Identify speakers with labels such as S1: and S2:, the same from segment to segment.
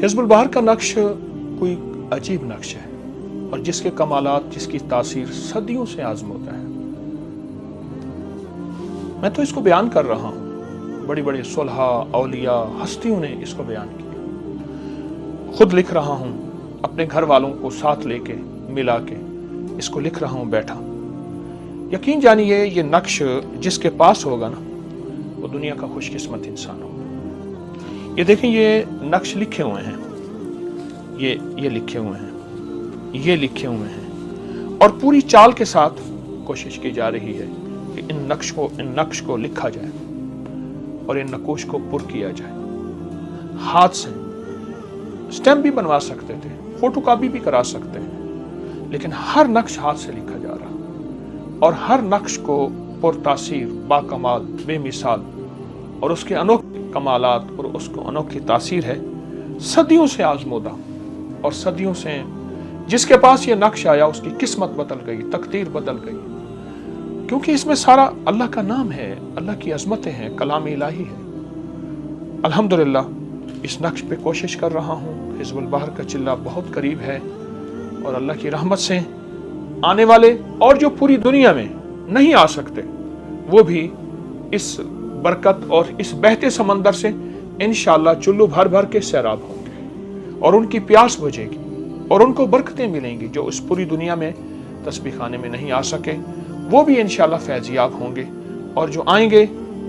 S1: हिज़्ब उल बहर का नक्श कोई अजीब नक्श है और जिसके कमालात, जिसकी तासीर सदियों से आजमोदा है। मैं तो इसको बयान कर रहा हूँ, बड़ी बड़ी सुलहा, औलिया, हस्तियों ने इसको बयान किया। खुद लिख रहा हूँ, अपने घर वालों को साथ लेके मिला के इसको लिख रहा हूँ बैठा। यकीन जानिए ये नक्श जिसके पास होगा ना, वो दुनिया का खुशकिस्मत इंसान होगा। ये देखें, ये नक्श लिखे हुए हैं, ये लिखे हुए हैं, ये लिखे हुए हैं, और पूरी चाल के साथ कोशिश की जा रही है कि इन नक्श को लिखा जाए और इन नकोश को पुर किया जाए। हाथ से स्टैम्प भी बनवा सकते थे, फोटोकॉपी भी करा सकते हैं, लेकिन हर नक्श हाथ से लिखा जा रहा और हर नक्श को पुरतासीर, बाकमाल, बेमिसाल और उसके अनोखे कमालात और उसको अनोखी तासीर है, सदियों से आजमोदा। और सदियों से जिसके पास ये नक्श आया उसकी किस्मत बदल गई, तकदीर बदल गई, क्योंकि इसमें सारा अल्लाह का नाम है, अल्लाह की अजमतें हैं, कलाम इलाही है। अल्हम्दुलिल्लाह इस नक्श पे कोशिश कर रहा हूँ। हिज़्ब उल बहर का चिल्ला बहुत करीब है और अल्लाह की रहमत से आने वाले और जो पूरी दुनिया में नहीं आ सकते वो भी इस बरकत और इस बहते समंदर से इंशाअल्लाह चुल्लू भर भर के सैराब होंगे और उनकी प्यास बुझेगी और उनको बरकतें मिलेंगी। जो इस पूरी दुनिया में तस्बीह खाने में नहीं आ सके वो भी इंशाअल्लाह फैज़याब होंगे, और जो आएंगे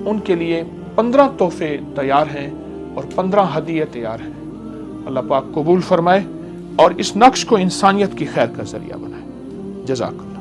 S1: उनके लिए 15 तोहफे तैयार हैं और 15 हदिये तैयार हैं। अल्लाह पाक कबूल फरमाए और इस नक्श को इंसानियत की खैर का जरिया बनाए। जज़ाक।